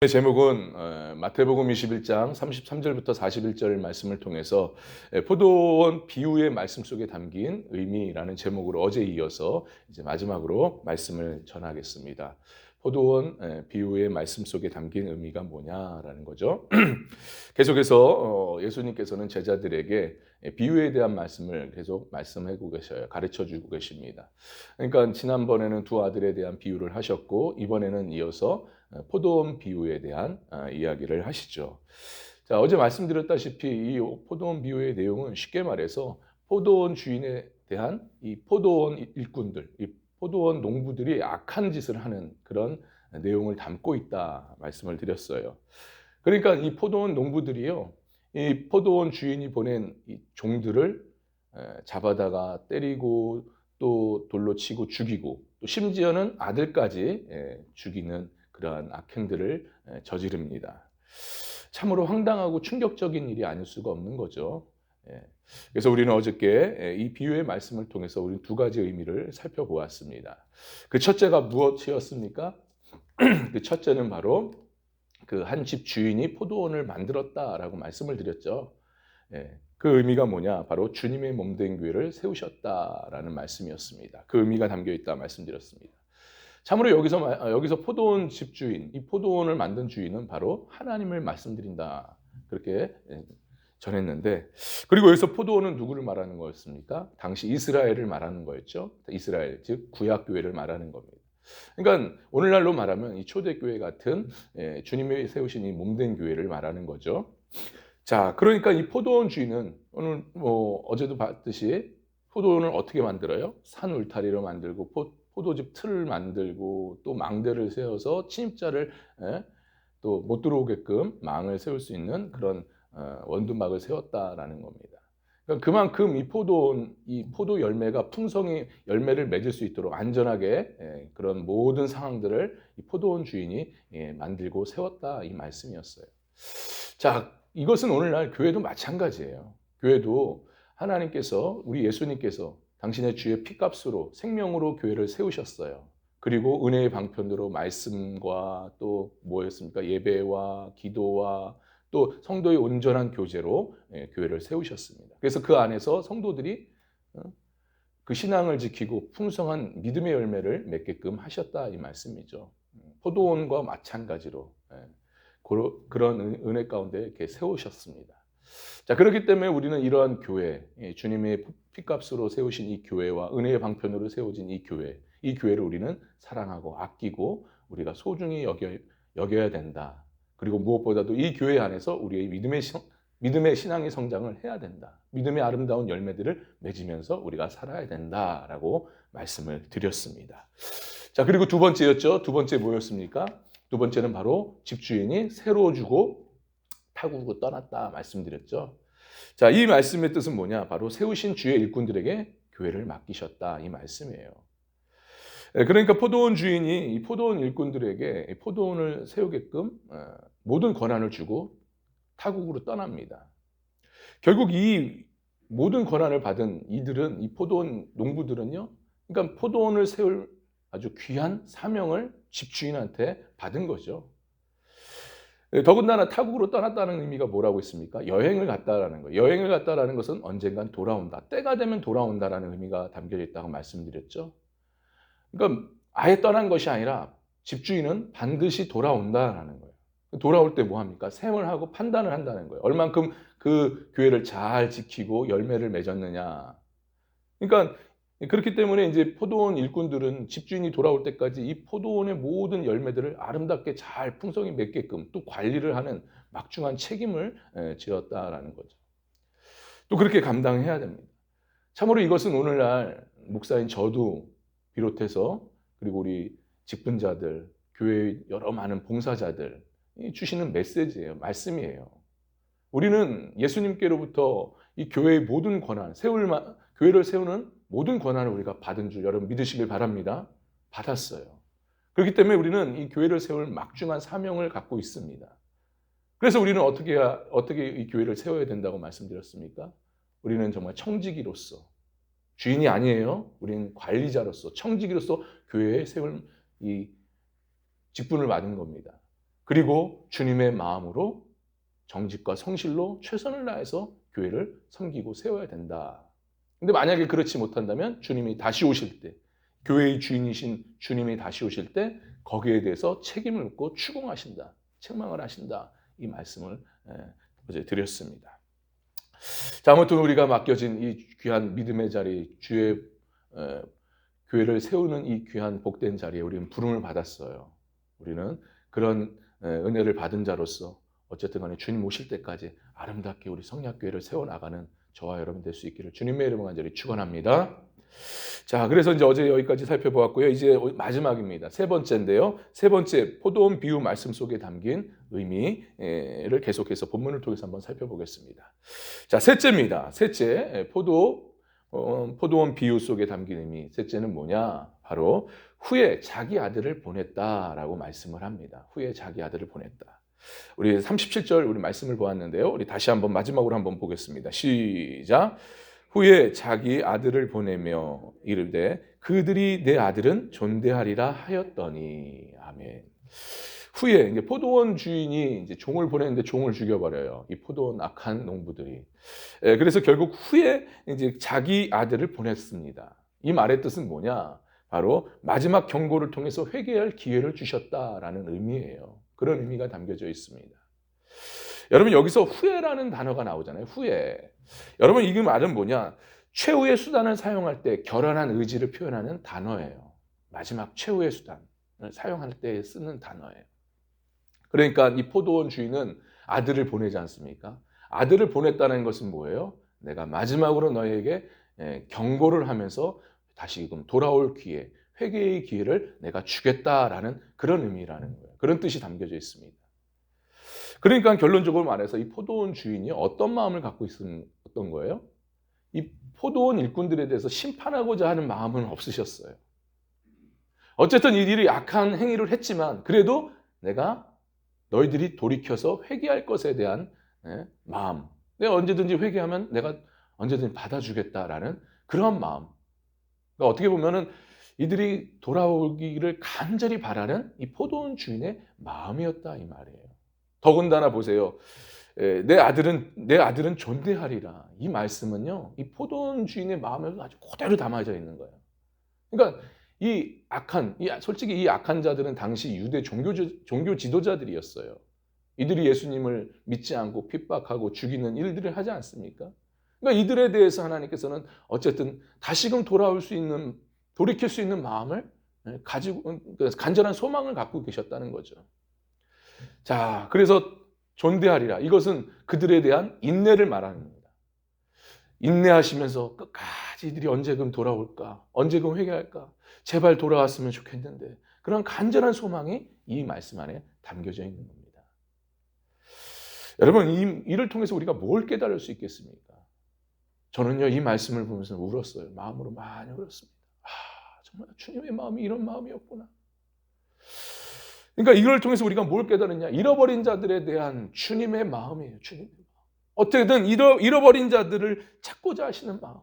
제목은 마태복음 21장 33절부터 41절 말씀을 통해서 포도원 비유의 말씀 속에 담긴 의미라는 제목으로 어제 이어서 이제 마지막으로 말씀을 전하겠습니다. 포도원 비유의 말씀 속에 담긴 의미가 뭐냐라는 거죠. 계속해서 예수님께서는 제자들에게 비유에 대한 말씀을 계속 말씀하고 계셔요. 가르쳐 주고 계십니다. 그러니까 지난번에는 두 아들에 대한 비유를 하셨고 이번에는 이어서 포도원 비유에 대한 이야기를 하시죠. 자, 어제 말씀드렸다시피 이 포도원 비유의 내용은 쉽게 말해서 포도원 주인에 대한 이 포도원 일꾼들, 이 포도원 농부들이 악한 짓을 하는 그런 내용을 담고 있다 말씀을 드렸어요. 그러니까 이 포도원 농부들이요, 이 포도원 주인이 보낸 이 종들을 잡아다가 때리고 또 돌로 치고 죽이고 또 심지어는 아들까지 죽이는 그러한 악행들을 저지릅니다. 참으로 황당하고 충격적인 일이 아닐 수가 없는 거죠. 그래서 우리는 어저께 이 비유의 말씀을 통해서 우리 두 가지 의미를 살펴보았습니다. 그 첫째가 무엇이었습니까? 그 첫째는 바로 그 한 집 주인이 포도원을 만들었다라고 말씀을 드렸죠. 그 의미가 뭐냐? 바로 주님의 몸된 교회를 세우셨다라는 말씀이었습니다. 그 의미가 담겨 있다 말씀드렸습니다. 참으로 여기서 포도원 집주인, 이 포도원을 만든 주인은 바로 하나님을 말씀드린다. 그렇게 전했는데, 그리고 여기서 포도원은 누구를 말하는 거였습니까? 당시 이스라엘을 말하는 거였죠. 이스라엘, 즉 구약교회를 말하는 겁니다. 그러니까 오늘날로 말하면 이 초대교회 같은 주님이 세우신 이 몸된 교회를 말하는 거죠. 자, 그러니까 이 포도원 주인은 오늘 어제도 봤듯이 포도원을 어떻게 만들어요? 산 울타리로 만들고 포도즙 틀을 만들고 또 망대를 세워서 침입자를 또 못 들어오게끔 망을 세울 수 있는 그런 원두막을 세웠다라는 겁니다. 그러니까 그만큼 이 포도원, 이 포도 열매가 풍성히 열매를 맺을 수 있도록 안전하게 그런 모든 상황들을 이 포도원 주인이 만들고 세웠다 이 말씀이었어요. 자, 이것은 오늘날 교회도 마찬가지예요. 교회도 하나님께서 우리 예수님께서 당신의 주의 피값으로 생명으로 교회를 세우셨어요. 그리고 은혜의 방편으로 말씀과 또 뭐였습니까? 예배와 기도와 또 성도의 온전한 교제로 교회를 세우셨습니다. 그래서 그 안에서 성도들이 그 신앙을 지키고 풍성한 믿음의 열매를 맺게끔 하셨다 이 말씀이죠. 포도원과 마찬가지로 그런 은혜 가운데 이렇게 세우셨습니다. 자, 그렇기 때문에 우리는 이러한 교회, 주님의 피값으로 세우신 이 교회와 은혜의 방편으로 세워진 이 교회를 우리는 사랑하고 아끼고 우리가 소중히 여겨야 된다. 그리고 무엇보다도 이 교회 안에서 우리의 믿음의 신앙의 성장을 해야 된다. 믿음의 아름다운 열매들을 맺으면서 우리가 살아야 된다라고 말씀을 드렸습니다. 자, 그리고 두 번째였죠. 두 번째 뭐였습니까? 두 번째는 바로 집주인이 새로 주고 타국으로 떠났다 말씀드렸죠. 자, 이 말씀의 뜻은 뭐냐? 바로 세우신 주의 일꾼들에게 교회를 맡기셨다 이 말씀이에요. 그러니까 포도원 주인이 이 포도원 일꾼들에게 포도원을 세우게끔 모든 권한을 주고 타국으로 떠납니다. 결국 이 모든 권한을 받은 이들은 이 포도원 농부들은요. 그러니까 포도원을 세울 아주 귀한 사명을 집주인한테 받은 거죠. 더군다나 타국으로 떠났다는 의미가 뭐라고 있습니까? 여행을 갔다라는 거예요. 여행을 갔다라는 것은 언젠간 돌아온다. 때가 되면 돌아온다라는 의미가 담겨 있다고 말씀드렸죠. 그러니까 아예 떠난 것이 아니라 집주인은 반드시 돌아온다라는 거예요. 돌아올 때 뭐 합니까? 생활하고 판단을 한다는 거예요. 얼만큼 그 교회를 잘 지키고 열매를 맺었느냐. 그러니까 그렇기 때문에 이제 포도원 일꾼들은 집주인이 돌아올 때까지 이 포도원의 모든 열매들을 아름답게 잘 풍성히 맺게끔 또 관리를 하는 막중한 책임을 지었다라는 거죠. 또 그렇게 감당해야 됩니다. 참으로 이것은 오늘날 목사인 저도 비롯해서 그리고 우리 직분자들, 교회 여러 많은 봉사자들 주시는 메시지예요. 말씀이에요. 우리는 예수님께로부터 이 교회의 모든 권한, 교회를 세우는 모든 권한을 우리가 받은 줄 여러분 믿으시길 바랍니다. 받았어요. 그렇기 때문에 우리는 이 교회를 세울 막중한 사명을 갖고 있습니다. 그래서 우리는 어떻게 이 교회를 세워야 된다고 말씀드렸습니까? 우리는 정말 청지기로서, 주인이 아니에요. 우리는 관리자로서, 청지기로서 교회에 세울 이 직분을 받은 겁니다. 그리고 주님의 마음으로 정직과 성실로 최선을 다해서 교회를 섬기고 세워야 된다. 근데 만약에 그렇지 못한다면 주님이 다시 오실 때, 교회의 주인이신 주님이 다시 오실 때 거기에 대해서 책임을 묻고 추궁하신다, 책망을 하신다. 이 말씀을 어제 드렸습니다. 자, 아무튼 우리가 맡겨진 이 귀한 믿음의 자리, 주의 교회를 세우는 이 귀한 복된 자리에 우리는 부름을 받았어요. 우리는 그런 은혜를 받은 자로서 어쨌든 간에 주님 오실 때까지 아름답게 우리 성약교회를 세워나가는 저와 여러분 될 수 있기를 주님의 이름으로 간절히 축원합니다. 자, 그래서 이제 어제 여기까지 살펴보았고요. 이제 마지막입니다. 세 번째인데요. 세 번째, 포도원 비유 말씀 속에 담긴 의미를 계속해서 본문을 통해서 한번 살펴보겠습니다. 자, 셋째입니다. 셋째, 포도원 비유 속에 담긴 의미. 셋째는 뭐냐? 바로 후에 자기 아들을 보냈다라고 말씀을 합니다. 후에 자기 아들을 보냈다. 우리 37절 우리 말씀을 보았는데요. 우리 다시 한번 마지막으로 한번 보겠습니다. 시작. 후에 자기 아들을 보내며 이르되 그들이 내 아들은 존대하리라 하였더니. 아멘. 후에 이제 포도원 주인이 이제 종을 보냈는데 종을 죽여버려요. 이 포도원 악한 농부들이. 그래서 결국 후에 이제 자기 아들을 보냈습니다. 이 말의 뜻은 뭐냐? 바로 마지막 경고를 통해서 회개할 기회를 주셨다라는 의미예요. 그런 의미가 담겨져 있습니다. 여러분 여기서 후회라는 단어가 나오잖아요. 후회. 여러분 이 말은 뭐냐? 최후의 수단을 사용할 때 결연한 의지를 표현하는 단어예요. 마지막 최후의 수단을 사용할 때 쓰는 단어예요. 그러니까 이 포도원 주인은 아들을 보내지 않습니까? 아들을 보냈다는 것은 뭐예요? 내가 마지막으로 너희에게 경고를 하면서 다시금 돌아올 기회, 회개의 기회를 내가 주겠다라는 그런 의미라는 거예요. 그런 뜻이 담겨져 있습니다. 그러니까 결론적으로 말해서 이 포도원 주인이 어떤 마음을 갖고 있었던 거예요? 이 포도원 일꾼들에 대해서 심판하고자 하는 마음은 없으셨어요. 어쨌든 이들이 악한 행위를 했지만 그래도 내가 너희들이 돌이켜서 회개할 것에 대한 마음, 내가 언제든지 회개하면 내가 언제든지 받아주겠다라는 그런 마음. 그러니까 어떻게 보면은 이들이 돌아오기를 간절히 바라는 이 포도원 주인의 마음이었다 이 말이에요. 더군다나 보세요. 내 아들은 존대하리라. 이 말씀은요, 이 포도원 주인의 마음에 아주 그대로 담아져 있는 거예요. 그러니까 솔직히 이 악한 자들은 당시 유대 종교 지도자들이었어요. 이들이 예수님을 믿지 않고 핍박하고 죽이는 일들을 하지 않습니까? 그러니까 이들에 대해서 하나님께서는 어쨌든 다시금 돌이킬 수 있는 마음을 가지고, 간절한 소망을 갖고 계셨다는 거죠. 자, 그래서 존대하리라. 이것은 그들에 대한 인내를 말하는 겁니다. 인내하시면서 끝까지 이들이 언제금 돌아올까? 언제금 회개할까? 제발 돌아왔으면 좋겠는데. 그런 간절한 소망이 이 말씀 안에 담겨져 있는 겁니다. 여러분, 이를 통해서 우리가 뭘 깨달을 수 있겠습니까? 저는요, 이 말씀을 보면서 울었어요. 마음으로 많이 울었습니다. 정말 주님의 마음이 이런 마음이었구나. 그러니까 이걸 통해서 우리가 뭘 깨달았냐? 잃어버린 자들에 대한 주님의 마음이에요. 주님의 마음. 어떻게든 잃어버린 자들을 찾고자 하시는 마음.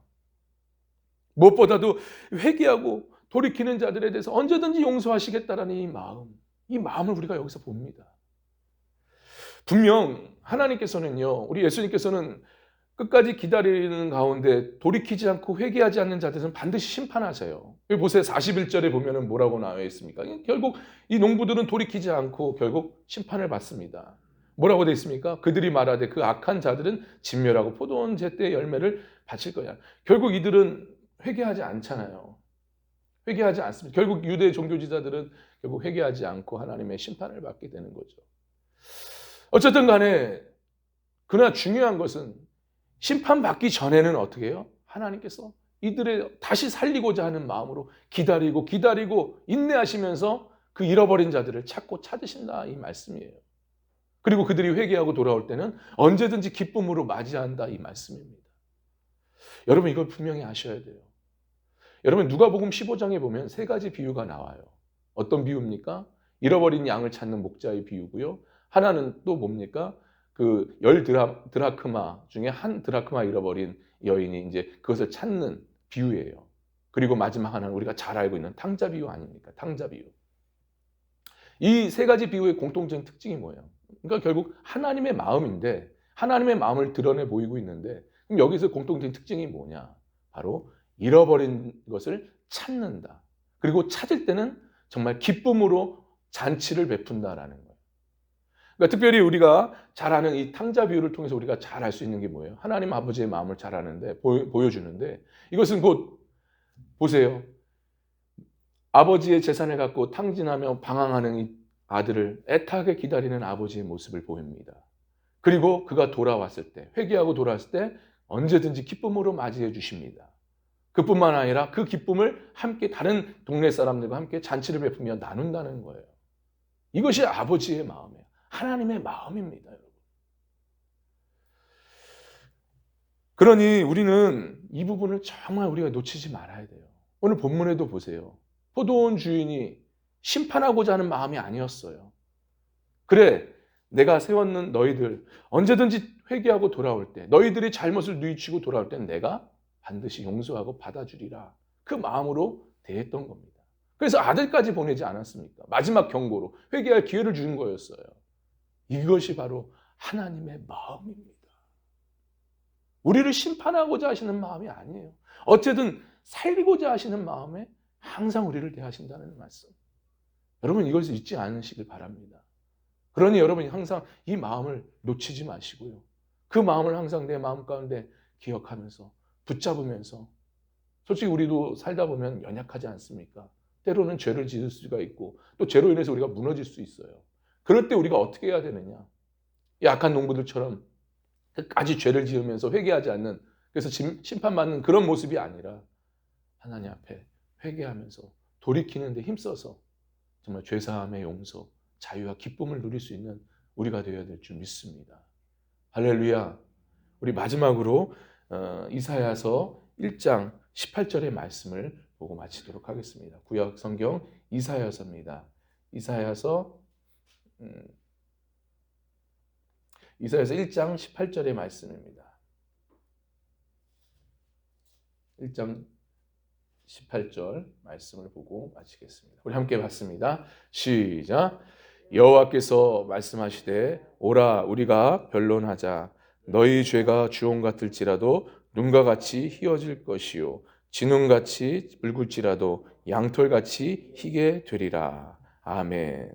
무엇보다도 회개하고 돌이키는 자들에 대해서 언제든지 용서하시겠다라는 이 마음을 우리가 여기서 봅니다. 분명 하나님께서는요, 우리 예수님께서는 끝까지 기다리는 가운데 돌이키지 않고 회개하지 않는 자들은 반드시 심판하세요. 여기 보세요. 41절에 보면은 뭐라고 나와 있습니까? 결국 이 농부들은 돌이키지 않고 결국 심판을 받습니다. 뭐라고 되어 있습니까? 그들이 말하되 그 악한 자들은 진멸하고 포도원 제때의 열매를 바칠 거야. 결국 이들은 회개하지 않잖아요. 회개하지 않습니다. 결국 유대 종교지자들은 결국 회개하지 않고 하나님의 심판을 받게 되는 거죠. 어쨌든 간에 그러나 중요한 것은 심판받기 전에는 어떻게 해요? 하나님께서 이들의 다시 살리고자 하는 마음으로 기다리고 인내하시면서 그 잃어버린 자들을 찾으신다 이 말씀이에요. 그리고 그들이 회개하고 돌아올 때는 언제든지 기쁨으로 맞이한다 이 말씀입니다. 여러분 이걸 분명히 아셔야 돼요. 여러분 누가복음 15장에 보면 세 가지 비유가 나와요. 어떤 비유입니까? 잃어버린 양을 찾는 목자의 비유고요. 하나는 또 뭡니까? 그 10드라크마 중에 한 드라크마 잃어버린 여인이 이제 그것을 찾는 비유예요. 그리고 마지막 하나는 우리가 잘 알고 있는 탕자 비유 아닙니까? 탕자 비유. 이 세 가지 비유의 공통적인 특징이 뭐예요? 그러니까 결국 하나님의 마음인데 하나님의 마음을 드러내 보이고 있는데 그럼 여기서 공통적인 특징이 뭐냐? 바로 잃어버린 것을 찾는다. 그리고 찾을 때는 정말 기쁨으로 잔치를 베푼다라는 거예요. 그러니까 특별히 우리가 잘 아는 이 탕자 비유를 통해서 우리가 잘 알 수 있는 게 뭐예요? 하나님 아버지의 마음을 잘 아는데 보여주는데 이것은 곧 보세요. 아버지의 재산을 갖고 탕진하며 방황하는 이 아들을 애타게 기다리는 아버지의 모습을 보입니다. 그리고 그가 돌아왔을 때, 회개하고 돌아왔을 때 언제든지 기쁨으로 맞이해 주십니다. 그뿐만 아니라 그 기쁨을 함께 다른 동네 사람들과 함께 잔치를 베푸며 나눈다는 거예요. 이것이 아버지의 마음이에요. 하나님의 마음입니다, 여러분. 그러니 우리는 이 부분을 정말 우리가 놓치지 말아야 돼요. 오늘 본문에도 보세요. 포도원 주인이 심판하고자 하는 마음이 아니었어요. 그래, 내가 세웠는 너희들 언제든지 회개하고 돌아올 때 너희들이 잘못을 뉘우치고 돌아올 때 내가 반드시 용서하고 받아주리라. 그 마음으로 대했던 겁니다. 그래서 아들까지 보내지 않았습니까? 마지막 경고로 회개할 기회를 주는 거였어요. 이것이 바로 하나님의 마음입니다. 우리를 심판하고자 하시는 마음이 아니에요. 어쨌든 살리고자 하시는 마음에 항상 우리를 대하신다는 말씀. 여러분 이것을 잊지 않으시길 바랍니다. 그러니 여러분이 항상 이 마음을 놓치지 마시고요. 그 마음을 항상 내 마음 가운데 기억하면서 붙잡으면서 솔직히 우리도 살다 보면 연약하지 않습니까? 때로는 죄를 지을 수가 있고 또 죄로 인해서 우리가 무너질 수 있어요. 그럴 때 우리가 어떻게 해야 되느냐? 약한 농부들처럼 끝까지 죄를 지으면서 회개하지 않는 그래서 심판받는 그런 모습이 아니라 하나님 앞에 회개하면서 돌이키는 데 힘써서 정말 죄사함의 용서, 자유와 기쁨을 누릴 수 있는 우리가 되어야 될 줄 믿습니다. 할렐루야. 우리 마지막으로 이사야서 1장 18절의 말씀을 보고 마치도록 하겠습니다. 구약 성경 이사야서입니다. 이사야서 1장 18절의 말씀입니다. 1장 18절 말씀을 보고 마치겠습니다. 우리 함께 봤습니다. 시작. 여호와께서 말씀하시되 오라 우리가 변론하자. 너희 죄가 주홍 같을지라도 눈과 같이 희어질 것이요 진웅같이 붉을지라도 양털같이 희게 되리라. 아멘.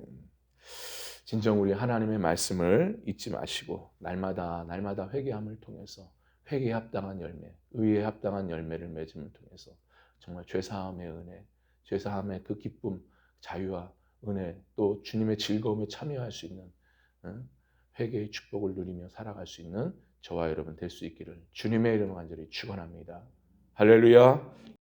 진정 우리 하나님의 말씀을 잊지 마시고 날마다 회개함을 통해서 회개에 합당한 열매, 의에 합당한 열매를 맺음을 통해서 정말 죄사함의 은혜, 죄사함의 그 기쁨, 자유와 은혜, 또 주님의 즐거움에 참여할 수 있는 회개의 축복을 누리며 살아갈 수 있는 저와 여러분 될 수 있기를 주님의 이름으로 간절히 축원합니다. 할렐루야.